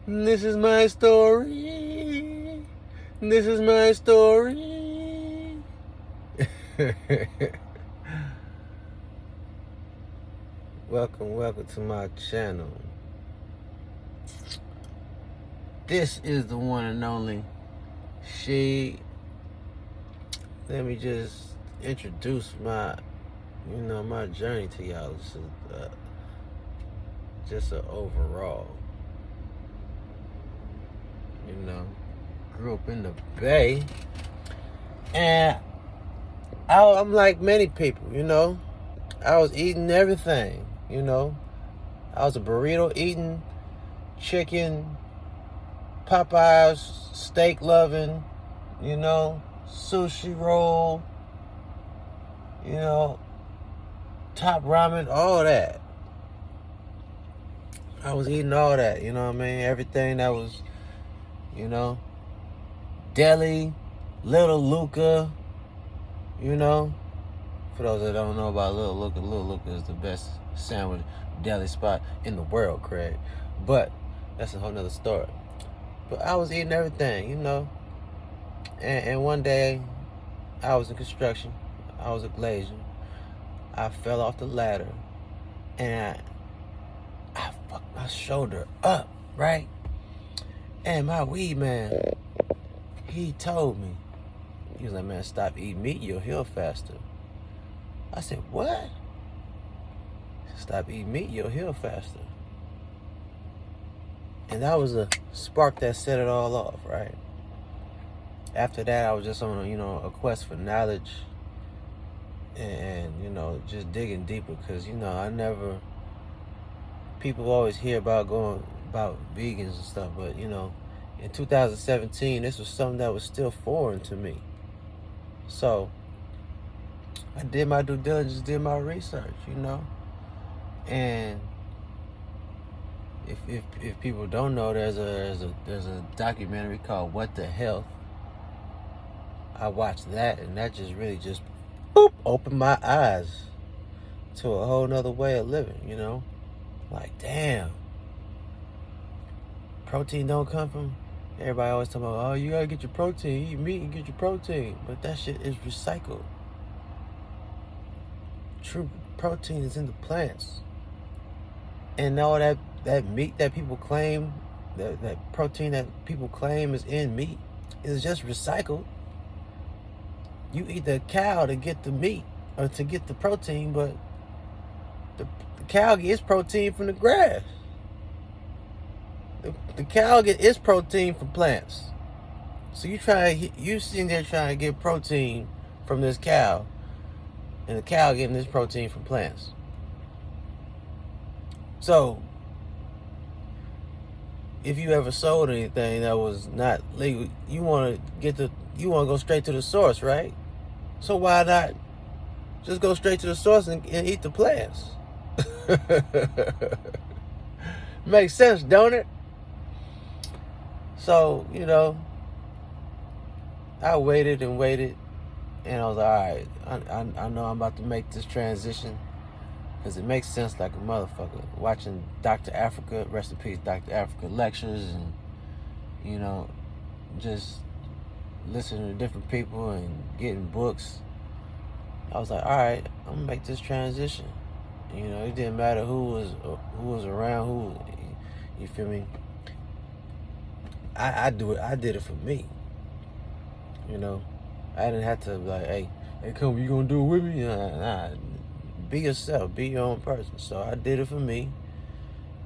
This is my story. This is my story. Welcome to my channel. This is the one and only She. Let me just introduce my journey to y'all. This is just an overall. Grew up in the Bay, and I'm like many people. I was eating everything. I was a burrito eating, chicken, Popeyes, steak loving, sushi roll, top ramen, all that. I was eating all that, everything that was, deli, Little Luca, For those that don't know about Little Luca is the best sandwich deli spot in the world, Craig. But that's a whole nother story. But I was eating everything, And one day, I was in construction. I was a glazier. I fell off the ladder, and I fucked my shoulder up, right? And my weed man, he told me, he was like, man, stop eating meat, you'll heal faster. I said, what? Stop eating meat, you'll heal faster. And that was a spark that set it all off, right? After that, I was just on a quest for knowledge and just digging deeper, because, people always hear about vegans and stuff, but, in 2017, this was something that was still foreign to me. So I did my due diligence, did my research, and if people don't know, there's a documentary called What the Health. I watched that, and that just really opened my eyes to a whole nother way of living, Like, damn, protein don't come from, everybody always talking about, oh, you gotta get your protein, eat meat and get your protein. But that shit is recycled. True protein is in the plants. And all that meat that people claim, that protein that people claim is in meat, is just recycled. You eat the cow to get the meat, or to get the protein, but the cow gets protein from the grass. The cow gets its protein from plants. So you sitting there trying to get protein from this cow, and the cow getting this protein from plants. So if you ever sold anything that was not legal, you want to go straight to the source, right? So why not just go straight to the source and eat the plants? Makes sense, don't it? So, I waited and waited, and I was like, all right, I know I'm about to make this transition, because it makes sense like a motherfucker. Watching Dr. Afrika, rest in peace, Dr. Afrika lectures, and, just listening to different people and getting books. I was like, all right, I'm gonna make this transition. It didn't matter who was around, you feel me? I did it for me. I didn't have to be like, hey, come, you gonna do it with me? Nah, be yourself, be your own person. So I did it for me.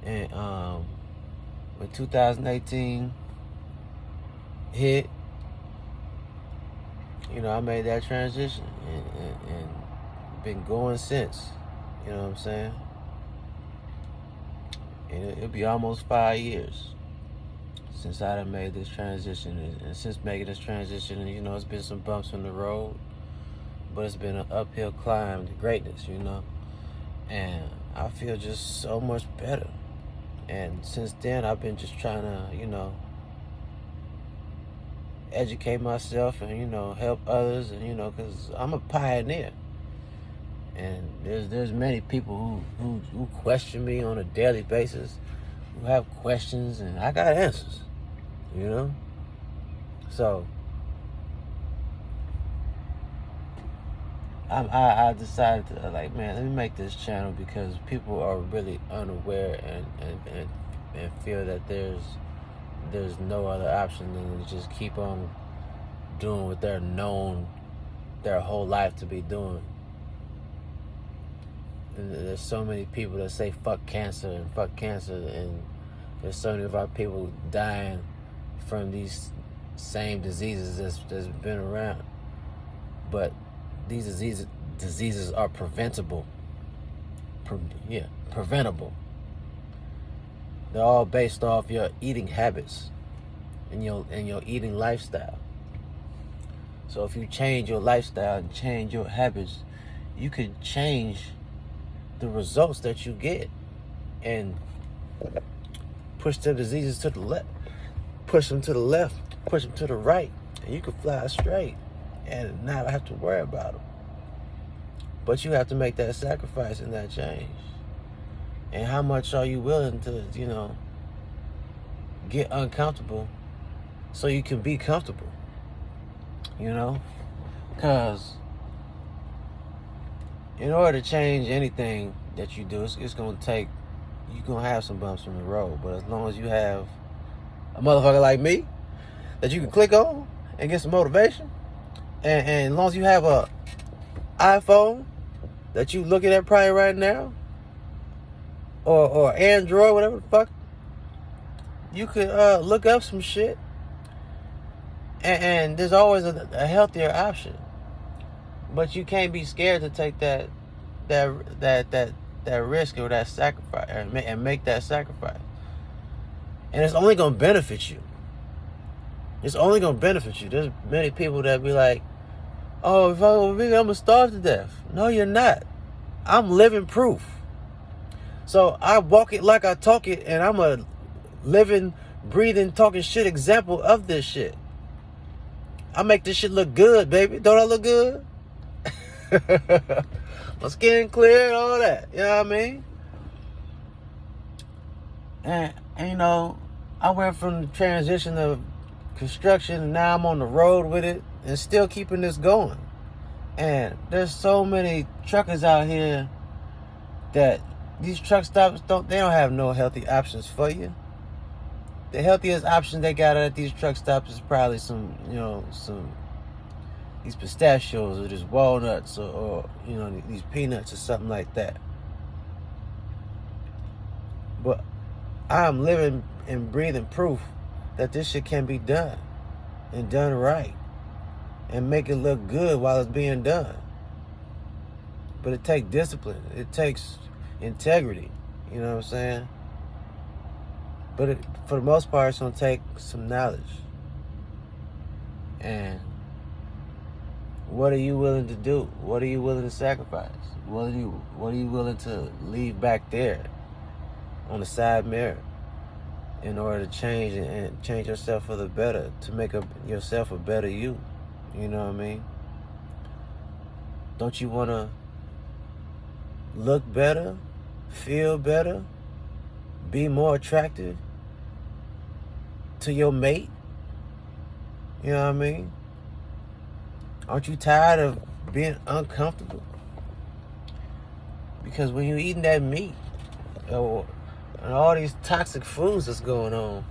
And when 2018 hit, I made that transition and been going since. You know what I'm saying? And it'll be almost 5 years since I done made this transition. And since making this transition, it's been some bumps in the road, but it's been an uphill climb to greatness, And I feel just so much better. And since then, I've been just trying to, educate myself and, help others, and, because I'm a pioneer. And there's many people who question me on a daily basis who have questions, and I got answers, you know? So, I decided to, like, man, let me make this channel because people are really unaware and feel that there's no other option than to just keep on doing what they're known their whole life to be doing. And there's so many people that say fuck cancer, and there's so many of our people dying from these same diseases that's been around. But these diseases are preventable. Preventable. They're all based off your eating habits and your eating lifestyle. So if you change your lifestyle and change your habits, you can change the results that you get and push the diseases to the left, push them to the left, push them to the right, and you can fly straight and not have to worry about them. But you have to make that sacrifice and that change. And how much are you willing to, get uncomfortable so you can be comfortable? Because in order to change anything that you do, it's going to take, you're going to have some bumps in the road. But as long as you have a motherfucker like me that you can click on and get some motivation, and as long as you have a iPhone that you looking at probably right now, or Android, whatever the fuck, you could look up some shit, and there's always a healthier option. But you can't be scared to take that risk or that sacrifice and make that sacrifice. And it's only gonna benefit you. It's only gonna benefit you. There's many people that be like, "Oh, if I go vegan, I'm gonna starve to death." No, you're not. I'm living proof. So I walk it like I talk it, and I'm a living, breathing, talking shit example of this shit. I make this shit look good, baby. Don't I look good? My skin clear and all that. You know what I mean? And I went from the transition of construction, and now I'm on the road with it and still keeping this going. And there's so many truckers out here that these truck stops don't have no healthy options for you. The healthiest option they got at these truck stops is probably some these pistachios or just walnuts or these peanuts or something like that. But I'm living and breathing proof that this shit can be done and done right and make it look good while it's being done. But it takes discipline. It takes integrity. You know what I'm saying? But for the most part, it's going to take some knowledge. And what are you willing to do? What are you willing to sacrifice? What are you willing to leave back there on the side mirror in order to change and change yourself for the better, to make yourself a better you? You know what I mean? Don't you want to look better, feel better, be more attractive to your mate? You know what I mean? Aren't you tired of being uncomfortable? Because when you're eating that meat and all these toxic foods that's going on,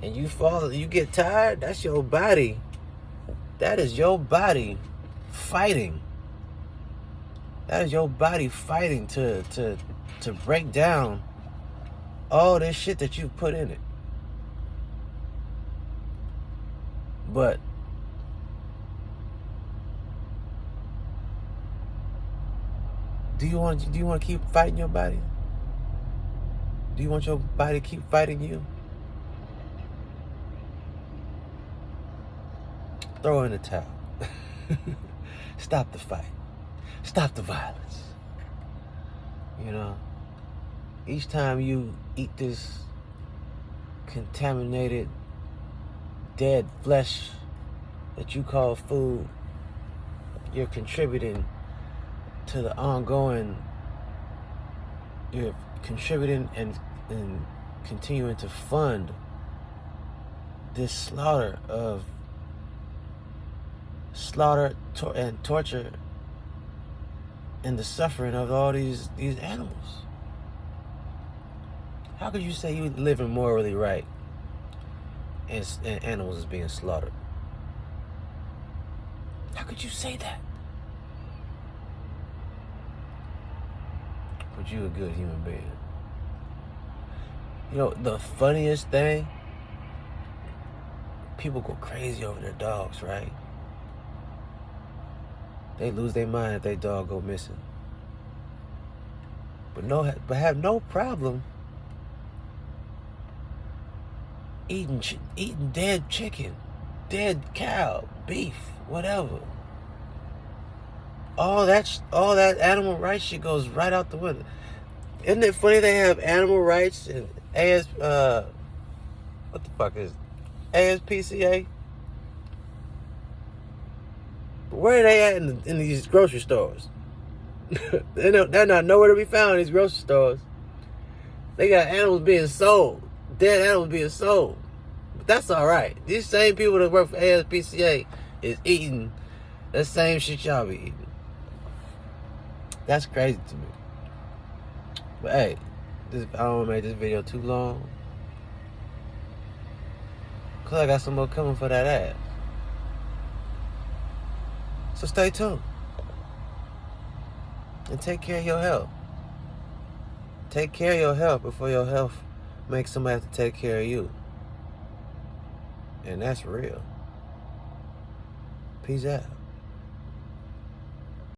and you get tired, that's your body. That is your body fighting. That is your body fighting to break down all this shit that you put in it. But do you want to keep fighting your body? Do you want your body to keep fighting you? Throw in the towel. Stop the fight. Stop the violence. Each time you eat this contaminated, dead flesh that you call food, you're contributing to the ongoing, you're contributing and continuing to fund this slaughter and torture and the suffering of all these animals? How could you say you living morally right and animals is being slaughtered? How could you say that? But you a good human being. You know, the funniest thing, people go crazy over their dogs, right? They lose their mind if their dog go missing. But have no problem eating dead chicken, dead cow, beef, whatever. All that animal rights shit goes right out the window. Isn't it funny they have animal rights and what the fuck is ASPCA? But where are they at in these grocery stores? They're not nowhere to be found in these grocery stores. They got animals being sold, dead animals being sold. But that's all right. These same people that work for ASPCA is eating the same shit y'all be eating. That's crazy to me. But hey, I don't want to make this video too long, cause I got some more coming for that ass. So stay tuned. And take care of your health. Take care of your health before your health makes somebody have to take care of you. And that's real. Peace out.